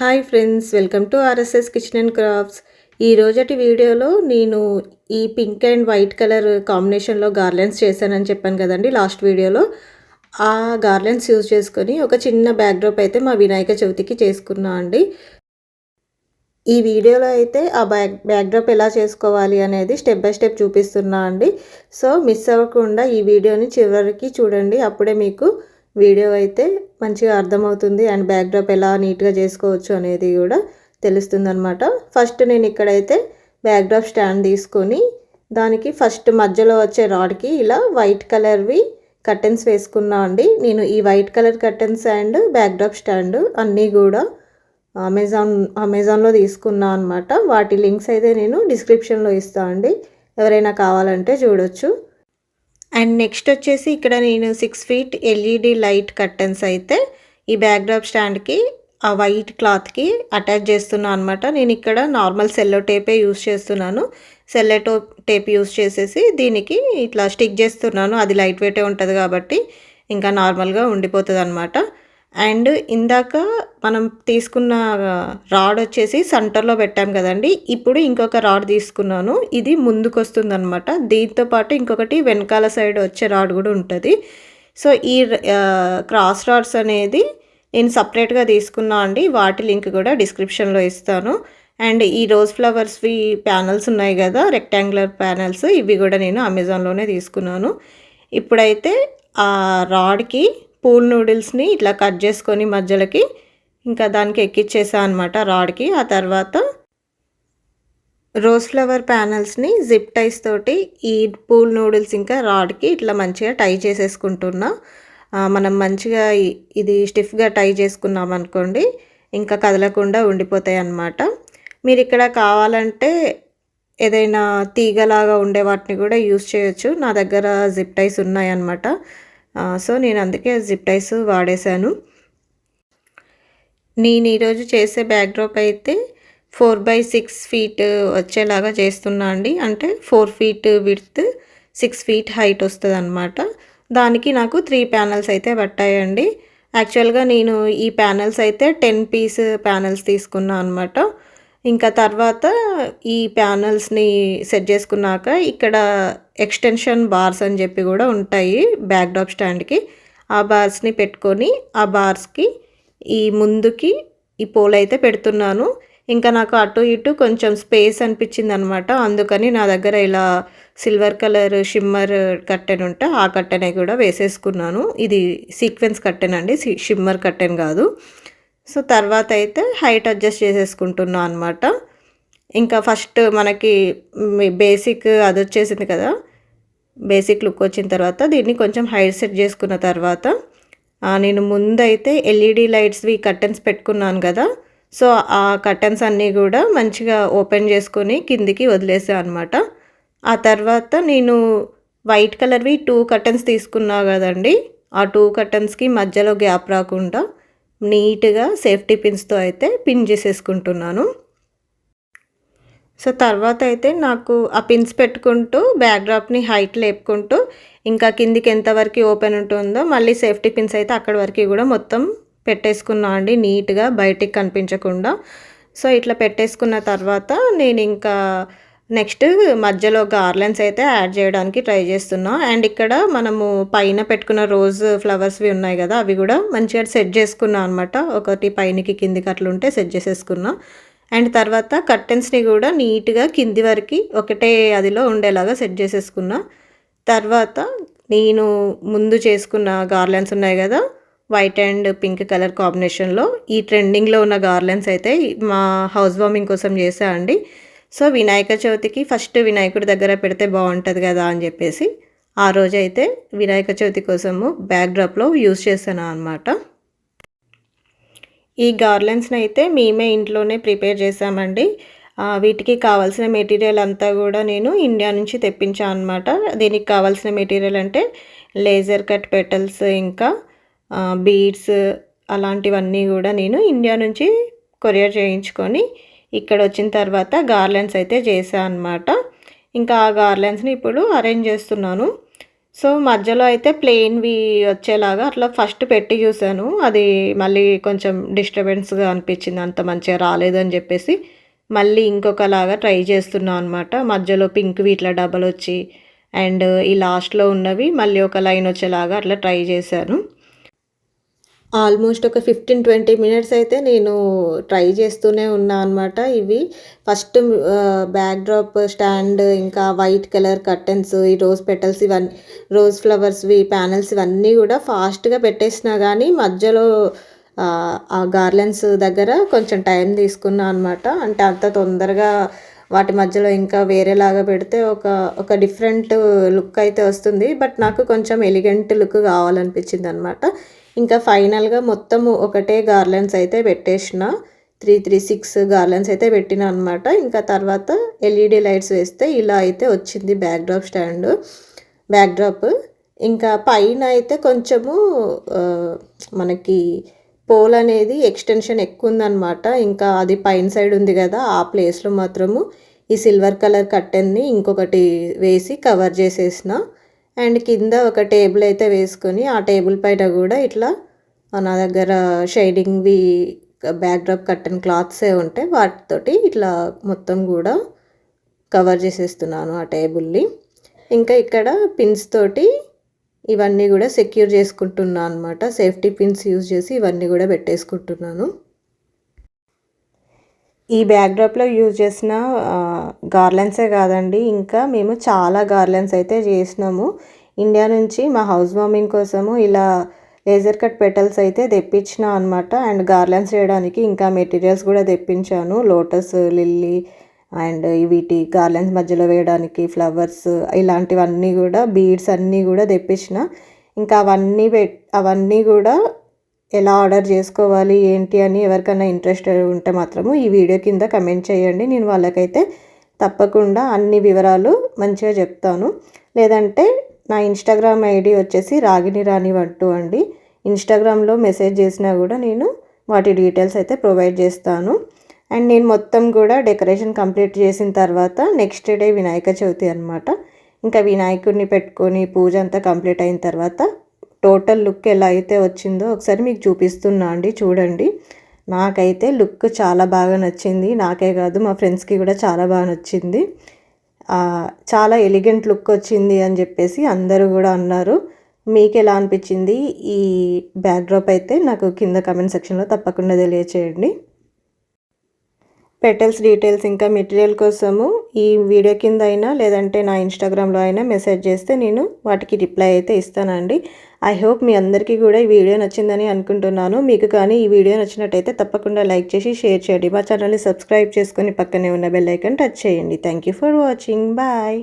Hi friends, welcome to RSS kitchen and crafts. ఈ రోజటి వీడియోలో నేను ఈ పింక్ అండ్ వైట్ కలర్ కాంబినేషన్లో గార్లెన్స్ చేశానని చెప్పాను కదండి లాస్ట్ వీడియోలో. ఆ గార్లెన్స్ యూజ్ చేసుకొని ఒక చిన్న బ్యాక్డ్రాప్ అయితే మా వినాయక చవితికి చేసుకున్నా అండి. ఈ వీడియోలో అయితే ఆ బ్యాక్డ్రాప్ ఎలా చేసుకోవాలి అనేది స్టెప్ బై స్టెప్ చూపిస్తున్నా అండి. సో మిస్ అవ్వకుండా ఈ వీడియోని చివరికి చూడండి, అప్పుడే మీకు వీడియో అయితే మంచిగా అర్థమవుతుంది అండ్ బ్యాక్డ్రాప్ ఎలా నీట్గా చేసుకోవచ్చు అనేది కూడా తెలుస్తుంది అనమాట. ఫస్ట్ నేను ఇక్కడైతే బ్యాక్డ్రాప్ స్టాండ్ తీసుకొని దానికి ఫస్ట్ మధ్యలో వచ్చే రాడ్కి ఇలా వైట్ కలర్వి కర్టెన్స్ వేసుకున్నా అండి. నేను ఈ white colour curtains and backdrop stand అన్నీ కూడా అమెజాన్లో తీసుకున్నా అనమాట. వాటి లింక్స్ అయితే నేను డిస్క్రిప్షన్లో ఇస్తాను అండి, ఎవరైనా కావాలంటే చూడొచ్చు. అండ్ నెక్స్ట్ వచ్చేసి ఇక్కడ నేను 6 ఫీట్ ఎల్ఈడి లైట్ కర్టెన్స్ అయితే ఈ బ్యాక్డ్రాప్ స్టాండ్కి ఆ వైట్ క్లాత్కి అటాచ్ చేస్తున్నాను అనమాట. నేను ఇక్కడ నార్మల్ సెల్లో టేపే యూస్ చేస్తున్నాను. సెల్లో టేప్ యూస్ చేసేసి దీనికి ఇట్లా స్టిక్ చేస్తున్నాను. అది లైట్ వెయిటే ఉంటుంది కాబట్టి ఇంకా నార్మల్గా ఉండిపోతుంది అనమాట. అండ్ ఇందాక మనం తీసుకున్న రాడ్ వచ్చేసి సెంటర్లో పెట్టాం కదండి. ఇప్పుడు ఇంకొక రాడ్ తీసుకున్నాను, ఇది ముందుకు వస్తుంది అనమాట. దీంతోపాటు ఇంకొకటి వెనకాల సైడ్ వచ్చే రాడ్ కూడా ఉంటుంది. సో ఈ క్రాస్ రాడ్స్ అనేది నేను సపరేట్గా తీసుకున్నా అండి. వాటి లింక్ కూడా డిస్క్రిప్షన్లో ఇస్తాను. అండ్ ఈ రోజ్ ఫ్లవర్స్వి ప్యానల్స్ ఉన్నాయి కదా, రెక్టాంగులర్ ప్యానల్స్, ఇవి కూడా నేను అమెజాన్లోనే తీసుకున్నాను. ఇప్పుడైతే ఆ రాడ్కి పూల్ నూడిల్స్ని ఇట్లా కట్ చేసుకొని మధ్యలోకి ఇంకా దానికి ఎక్కిచ్చేసా అనమాట రాడ్కి. ఆ తర్వాత రోజ్ ఫ్లవర్ ప్యానల్స్ని జిప్ టైస్ తోటి ఈ పూల్ నూడిల్స్ ఇంకా రాడ్కి ఇట్లా మంచిగా టై చేసేసుకుంటున్నా. మనం మంచిగా ఇది స్టిఫ్గా టై చేసుకున్నాం అనుకోండి, ఇంకా కదలకుండా ఉండిపోతాయి అన్నమాట. మీరు ఇక్కడ కావాలంటే ఏదైనా తీగలాగా ఉండే వాటిని కూడా యూస్ చేయొచ్చు. నా దగ్గర జిప్ టైస్ ఉన్నాయన్నమాట. సో నేను అందుకే జిప్ టైస్ వాడేశాను. నేను ఈరోజు చేసే బ్యాక్డ్రాప్ అయితే 4x6 ఫీట్ వచ్చేలాగా చేస్తున్నా అండి. అంటే 4 ఫీట్ విడ్త్, 6 ఫీట్ హైట్ వస్తుంది అనమాట. దానికి నాకు 3 ప్యానల్స్ అయితే పట్టాయండి. యాక్చువల్గా నేను ఈ ప్యానల్స్ అయితే 10 పీస్ ప్యానల్స్ తీసుకున్నా అనమాట. ఇంకా తర్వాత ఈ ప్యానల్స్ని సెట్ చేసుకున్నాక ఇక్కడ ఎక్స్టెన్షన్ బార్స్ అని చెప్పి కూడా ఉంటాయి బ్యాక్డ్రాప్ స్టాండ్కి. ఆ బార్స్ని పెట్టుకొని ఆ బార్స్కి ఈ ముందుకి ఈ పోల్ అయితే పెడుతున్నాను. ఇంకా నాకు అటు ఇటు కొంచెం స్పేస్ అనిపించింది అనమాట. అందుకని నా దగ్గర ఇలా సిల్వర్ కలర్ షిమ్మర్ కర్టెన్ ఉంటే ఆ కర్టెన్ కూడా వేసేసుకున్నాను. ఇది సీక్వెన్స్ కర్టెన్ అండి, షిమ్మర్ కర్టెన్ కాదు. సో తర్వాత అయితే హైట్ అడ్జస్ట్ చేసేసుకుంటున్నాను అనమాట. ఇంకా ఫస్ట్ మనకి బేసిక్ అది వచ్చేసింది కదా, బేసిక్ లుక్ వచ్చిన తర్వాత దీన్ని కొంచెం హైట్ సెట్ చేసుకున్న తర్వాత నేను ముందైతే ఎల్ఈడి లైట్స్వి కర్టెన్స్ పెట్టుకున్నాను కదా. సో ఆ కర్టెన్స్ అన్నీ కూడా మంచిగా ఓపెన్ చేసుకొని కిందికి వదిలేసాను అనమాట. ఆ తర్వాత నేను వైట్ కలర్వి 2 కర్టెన్స్ తీసుకున్నా కదండి. ఆ 2 కర్టెన్స్కి మధ్యలో గ్యాప్ రాకుండా నీట్గా సేఫ్టీ పిన్స్తో అయితే పిన్ చేసేసుకుంటున్నాను. సో తర్వాత అయితే నాకు ఆ పిన్స్ పెట్టుకుంటూ బ్యాక్డ్రాప్ని హైట్ లేపుకుంటూ ఇంకా కిందికి ఎంతవరకు ఓపెన్ ఉంటుందో మళ్ళీ సేఫ్టీ పిన్స్ అయితే అక్కడి వరకు కూడా మొత్తం పెట్టేసుకున్నా అండి, నీట్గా బయటికి కనిపించకుండా. సో ఇట్లా పెట్టేసుకున్న తర్వాత నేను ఇంకా నెక్స్ట్ మధ్యలో గార్లెన్స్ అయితే యాడ్ చేయడానికి ట్రై చేస్తున్నా. అండ్ ఇక్కడ మనము పైన పెట్టుకున్న రోజ్ ఫ్లవర్స్వి ఉన్నాయి కదా, అవి కూడా మంచిగా సెట్ చేసుకున్నా అనమాట. ఒకటి పైనకి కిందికి అట్లా ఉంటే సెట్ చేసేసుకున్నా. అండ్ తర్వాత కర్టెన్స్ని కూడా నీట్గా కింది వరకు ఒకటే అదిలో ఉండేలాగా సెట్ చేసేసుకున్నా. తర్వాత నేను ముందు చేసుకున్న గార్లెన్స్ ఉన్నాయి కదా, వైట్ అండ్ పింక్ కలర్ కాంబినేషన్లో ఈ ట్రెండింగ్లో ఉన్న గార్లెన్స్ అయితే మా హౌస్ వార్మింగ్ కోసం చేసా అండి. సో వినాయక చవితికి ఫస్ట్ వినాయకుడి దగ్గర పెడితే బాగుంటుంది కదా అని చెప్పేసి ఆ రోజైతే వినాయక చవితి కోసము బ్యాక్డ్రాప్లో యూజ్ చేశాను అనమాట. ఈ గార్లెన్స్ని అయితే మేమే ఇంట్లోనే ప్రిపేర్ చేసామండి. వీటికి కావాల్సిన మెటీరియల్ అంతా కూడా నేను ఇండియా నుంచి తెప్పించాను అనమాట. దీనికి కావాల్సిన మెటీరియల్ అంటే లేజర్ కట్ పెటల్స్, ఇంకా బీడ్స్, అలాంటివన్నీ కూడా నేను ఇండియా నుంచి కొరియర్ చేయించుకొని ఇక్కడ వచ్చిన తర్వాత గార్లెన్స్ అయితే చేశాను అనమాట. ఇంకా ఆ గార్లెన్స్ని ఇప్పుడు అరేంజ్ చేస్తున్నాను. సో, మధ్యలో అయితే ప్లెయిన్‌వి వచ్చేలాగా అట్లా ఫస్ట్ పెట్టి చూసాను. అది మళ్ళీ కొంచెం డిస్టర్బెన్స్‌గా అనిపించింది. అంత మంచిగా రాలేదని జెప్పేసి, మళ్ళీ ఇంకొకలాగా ట్రై చేస్తున్నా అనమాట. మధ్యలో పింక్‌వి ఇట్లా డబలొచ్చి, అండ్ ఈ లాస్ట్‌లో ఉన్నవి మళ్ళీ ఒక లైన్ వచ్చేలాగా అట్లా ట్రై చేశాను. ఆల్మోస్ట్ ఒక 15-20 మినిట్స్ అయితే నేను ట్రై చేస్తూనే ఉన్నా అనమాట. ఇవి ఫస్ట్ బ్యాక్ డ్రాప్ స్టాండ్, ఇంకా వైట్ కలర్ కర్టెన్స్, ఈ రోజ్ పెటల్స్ ఇవన్నీ, రోజ్ ఫ్లవర్స్‌వి ప్యానెల్స్ ఇవన్నీ గూడా ఫాస్ట్‌గా పెట్టేసినా గానీ మధ్యలో ఆ గార్లెన్స్ దగ్గర కొంచెం టైం తీసుకున్నా అనమాట. అంటే అంత తొందరగా వాటి మధ్యలో ఇంకా వేరేలాగా పెడితే ఒక డిఫరెంట్ లుక్ అయితే వస్తుంది. బట్ నాకు కొంచెం ఎలిగెంట్ లుక్ కావాలనిపించిందనమాట. ఇంకా ఫైనల్‌గా మొత్తము ఒకటే గార్లెన్స్ అయితే పెట్టేసిన. 6 గార్లెన్స్ అయితే పెట్టినా అనమాట. ఇంకా తర్వాత ఎల్ఈడీ లైట్స్ వేస్తే ఇలా అయితే వచ్చింది బ్యాక్ డ్రాప్. ఇంకా పైన అయితే కొంచెము మనకి పోల్ అనేది ఎక్స్టెన్షన్ ఎక్కువుందనమాట. ఇంకా అది పైన సైడ్ ఉంది గదా! ఆ ప్లేస్‌లో మాత్రము ఈ సిల్వర్ కలర్ కర్టెన్‌ని ఇంకొకటి వేసి కవర్ చేసేసిన. అండ్ కింద ఒక టేబుల్ అయితే వేసుకొని, ఆ టేబుల్ పైన గూడా ఇట్లా నా దగ్గర షైనింగ్‌వి బ్యాక్ డ్రాప్ కర్టెన్ క్లాత్సే ఉంటే వాటితోటి ఇట్లా మొత్తం గూడా కవర్ చేసేస్తున్నాను ఆ టేబుల్‌ని. ఇంకా ఇక్కడ పిన్స్ తోటి ఇవన్నీ గూడా సెక్యూర్ చేసుకుంటున్నా అనమాట. సేఫ్టీ పిన్స్ యూజ్ చేసి ఇవన్నీ గూడా పెట్టేసుకుంటున్నాను. ఈ బ్యాక్ డ్రాప్‌లో యూజ్ చేసిన గార్లెన్సే కాదండి, ఇంకా మేము చాలా గార్లెన్స్ అయితే చేసినాము. ఇండియా నుంచి మా హౌస్ వార్మింగ్ కోసము ఇలా లేజర్ కట్ పెటల్స్ అయితే తెప్పించిన అనమాట. అండ్ గార్లెన్స్ చేయడానికి ఇంకా మెటీరియల్స్ కూడా తెప్పించాను. లోటస్ లిల్లీ అండ్ వీటి గార్లెన్స్ మధ్యలో వేయడానికి ఫ్లవర్స్ ఇలాంటివన్నీ కూడా, బీడ్స్ అన్నీ కూడా తెప్పించిన. ఇంకా అవన్నీ కూడా ఎలా ఆర్డర్ చేసుకోవాలి ఏంటి అని ఎవరికైనా ఇంట్రెస్టెడ్ ఉంటే మాత్రము ఈ వీడియో కింద కమెంట్ చేయండి. నేను వాళ్ళకైతే తప్పకుండా అన్ని వివరాలు మంచిగా చెప్తాను. లేదంటే నా ఇన్స్టాగ్రామ్ ఐడి వచ్చేసి రాగిణి రాణి 12 అండి. ఇన్స్టాగ్రామ్లో మెసేజ్ చేసినా కూడా నేను వాటి డీటెయిల్స్ అయితే ప్రొవైడ్ చేస్తాను. అండ్ నేను మొత్తం కూడా డెకరేషన్ కంప్లీట్ చేసిన తర్వాత నెక్స్ట్ డే వినాయక చవితి అనమాట. ఇంకా వినాయకుడిని పెట్టుకొని పూజ అంతా కంప్లీట్ అయిన తర్వాత టోటల్ లుక్ ఎలా అయితే వచ్చిందో ఒకసారి మీకు చూపిస్తున్నా అండి, చూడండి. నాకైతే లుక్ చాలా బాగా నచ్చింది. నాకే కాదు, మా ఫ్రెండ్స్కి కూడా చాలా బాగా నచ్చింది. చాలా ఎలిగెంట్ లుక్ వచ్చింది అని చెప్పేసి అందరూ కూడా అన్నారు. మీకు ఎలా అనిపించింది ఈ బ్యాక్ డ్రాప్ అయితే నాకు కింద కమెంట్ సెక్షన్లో తప్పకుండా తెలియచేయండి. పెటల్స్ డీటెయిల్స్ ఇంకా మెటీరియల్ కోసము ఈ వీడియో కింద అయినా లేదంటే నా ఇన్స్టాగ్రామ్లో అయినా మెసేజ్ చేస్తే నేను వాటికి రిప్లై అయితే ఇస్తానండి. ఐ హోప్ మీ అందరికీ కూడా ఈ వీడియో నచ్చిందని అనుకుంటున్నాను. మీకు కానీ ఈ వీడియో నచ్చినట్టయితే తప్పకుండా లైక్ చేసి షేర్ చేయండి. మా ఛానల్ని సబ్స్క్రైబ్ చేసుకొని పక్కనే ఉన్న బెల్ ఐకాన్ టచ్ చేయండి. Thank you for watching. Bye.